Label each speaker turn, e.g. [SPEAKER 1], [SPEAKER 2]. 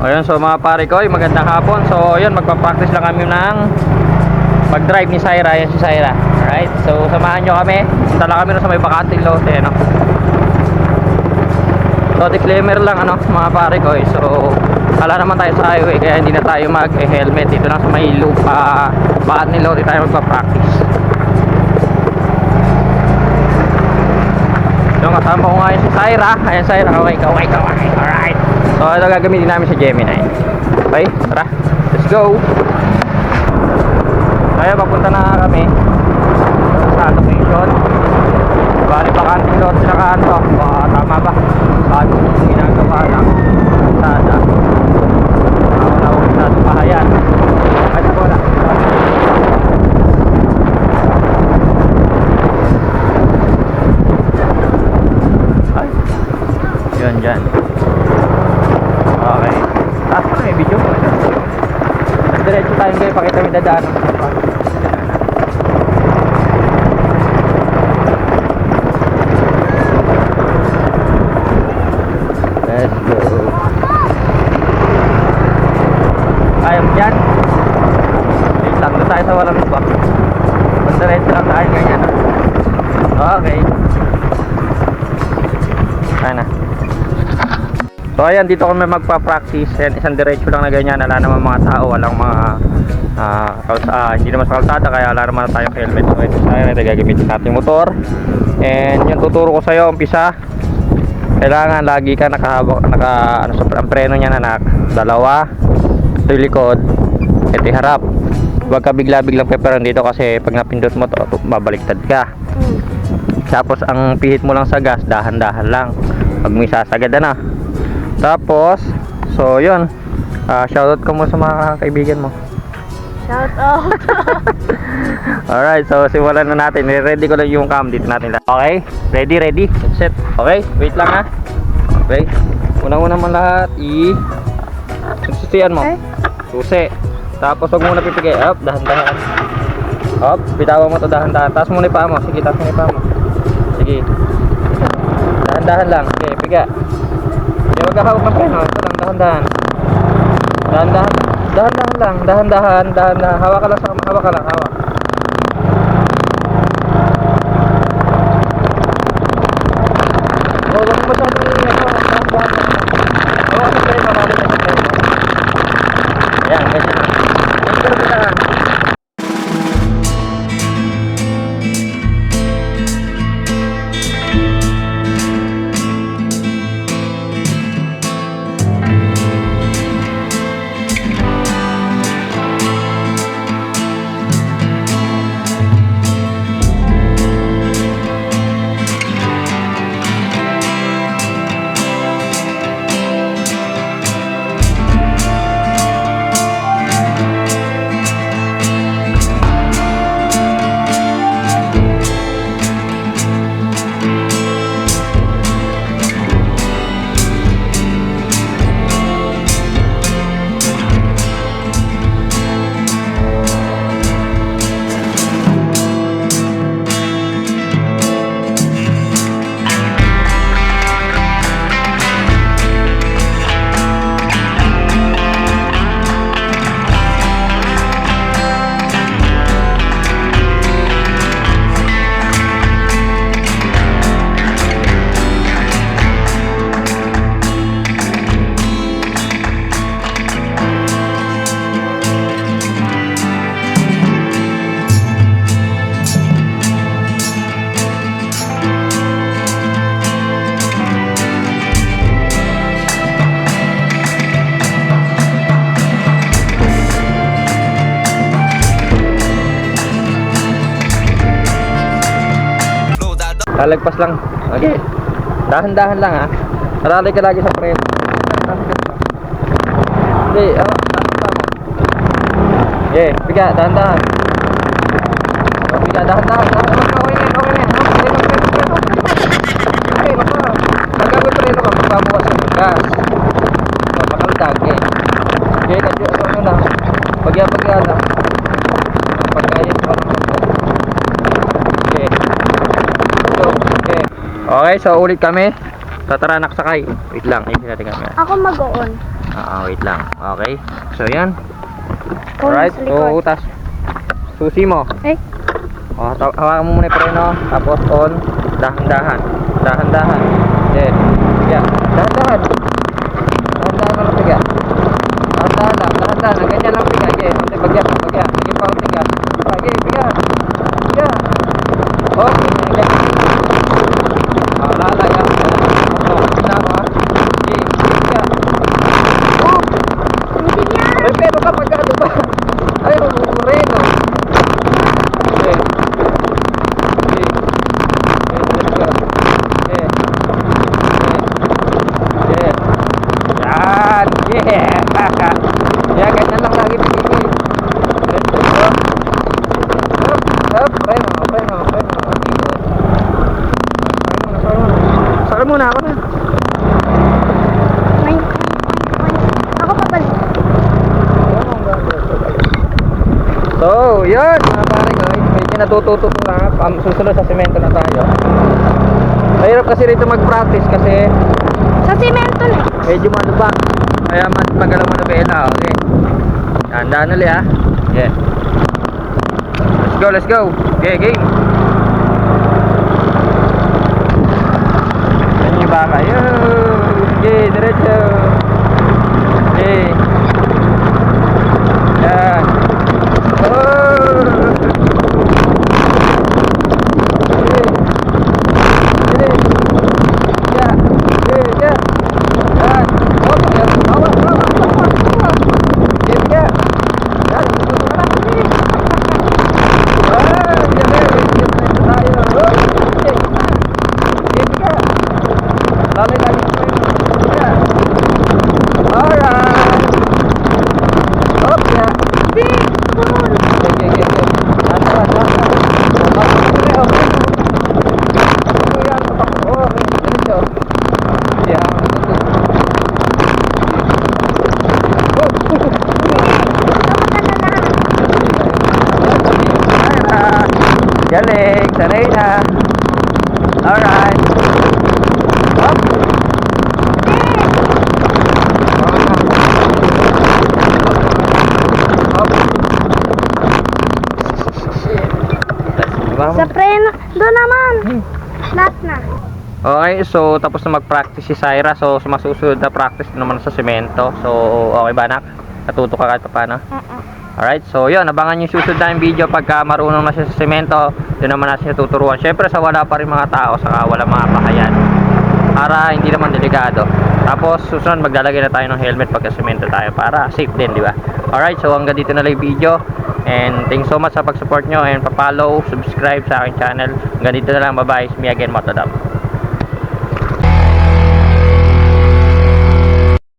[SPEAKER 1] Ayun, so mga pare ko, magandang hapon. So ayun, magpa-practice lang kami ng pag-drive ni Syra. Yan si Syra. Alright, so samahan nyo kami. Punta lang kami sa may bakanting lote, ano. So disclaimer lang, ano, mga pare ko, so wala naman tayo sa highway, kaya hindi na tayo mag-helmet. Dito lang sa may lupa, bakanting lote tayo magpa-practice. So kasama ko ngayon si Syra. Ayan Syra, kaway. Alright, so ito gagamitin namin sa Gemini. Okay, tara, let's go. Kaya papunta na kami sa location. Bali bakanting lote na kanto. Tama ba? Bago ginagawa ng kalsada. Wala ko sa bahayan. Ay, wala. Ay, yun dyan. Okay, taas na may video ko. Diretso tayo kayo, pakita mo dadaan. Let's go. Kaya mo dyan? Wait lang, doon tayo sa walang lupa. Diretso lang tayo ganyan. Okay. Kaya na. So ayan, dito kami magpa-practice. Isang diretso lang na ganyan. Wala naman mga tao, walang mga hindi naman sa kalsada, kaya wala naman tayong helmet. So ito tayo, ito gagamitin natin yung motor. And yung tuturo ko sa'yo, umpisa, kailangan lagi ka nakahawak, ang preno niya na dalawa, ito yung likod, ito yung harap. Huwag ka bigla-biglang peperan dito kasi pag napindot mo to, babaliktad ka. Tapos ang pihit mo lang sa gas, dahan-dahan lang. Pag may sasagad na. Tapos, so yun, shoutout ko mo sa mga kaibigan mo.
[SPEAKER 2] Shoutout.
[SPEAKER 1] Alright, so simulan na natin. Ready ko lang yung cam dito natin. Okay, ready, set. Okay, wait lang ha. Okay, unang-una mo lahat susian mo. Susi. Tapos huwag muna pipigay. Up, dahan-dahan. Up, bitawan mo to dahan-dahan. Taas mo na yung paa mo. Sige, taas mo na yung paa mo. Sige, dahan-dahan lang. Okay, piga. Huwag ka hawak ng preno. Ito lang, dahan-dahan. Dahan-dahan lang. Dahan-dahan. Hawak ka lang. Hawak. Huwag mo masyadong dahan-dahan. Hawak ng preno. Mamamit ng preno. Ayan, ganyan. Pero dahan. Lalagpas lang. Okay. Dahan-dahan lang ha. Naralay ka lagi sa preno. Okay, okay, biga, dahan-dahan. Biga, dahan-dahan. Okay, basta. Nagagawin preno ka, magbabawas ng gas. Makaldag, okay. Okay, kasi ano lang. Pagya lang. Pagkaya ka lang. Okay, so ulit kami. Tatara naksakay. Wait lang, hindi natin kami.
[SPEAKER 2] Ako mag-on.
[SPEAKER 1] Wait lang. Okay. So, yan.
[SPEAKER 2] Kung
[SPEAKER 1] Alright.
[SPEAKER 2] nasa likod.
[SPEAKER 1] So, utas. Susi mo.
[SPEAKER 2] Eh,
[SPEAKER 1] Hawakan mo muna yung preno. Tapos on. Dahan-dahan. Dahan-dahan. Yeah. Yeah. Dahan-dahan. Dahan-dahan lang piga. Dahan-dahan lang. Dahan-dahan. Ang ganyan lang piga. Okay. Unti bagya. Bagya. Sige pa unti ka. Okay. Piga. Piga. Okay. Ganyan. Lala yan. Pinama. Okay. Piga. Oh.
[SPEAKER 2] hindi yan.
[SPEAKER 1] Pero ka magkano ba? Ay, preno. Okay. Okay. Let's go. Yeah. Yeah. Yan. Yeah. Yeah, ganyan lang lagi pipili. Let's go. Up. Preno. Saka muna ako na.
[SPEAKER 2] May. Ako pabalik.
[SPEAKER 1] So, yun mga pare ko. Medyo natututo na. Susunod sa semento na tayo. Mahirap kasi rito mag-practice kasi
[SPEAKER 2] Sa simento na.
[SPEAKER 1] medyo malubak. Kaya mas magalaw mo na pela. Okay. Tandaan ulit ha. Yeah. Let's go. Okay, game. Yan yung baka. Yun. Okay, diretso. Okay. Yan. Oh. Okay. Okay. Yeah. Okay, yeah. Yan. Oh, yan. Bawa. Okay, yeah. Yan. Tutukan na. Okay. Galing, sanay na. Alright. Up.
[SPEAKER 2] Sa preno. Doon naman. Lahat na.
[SPEAKER 1] Okay, so tapos na mag-practice si Syra. So masusunod na practice naman sa semento. So okay ba anak? Natuto ka kahit paano? Alright, so yun, abangan yung susunod na yung video pagka marunong na siya sa semento. Yun naman na siya tuturuan. Syempre sa wala pa rin mga tao, saka wala mga bahayan, para hindi naman delikado. Tapos susunod maglalagay na tayo ng helmet pagka semento tayo para safe din, di ba? Alright, so hanggang dito na lang yung video. And thanks so much sa pag-support nyo and pa-follow, subscribe sa aking channel. Hanggang dito na lang, bye bye. Me again, Motodap.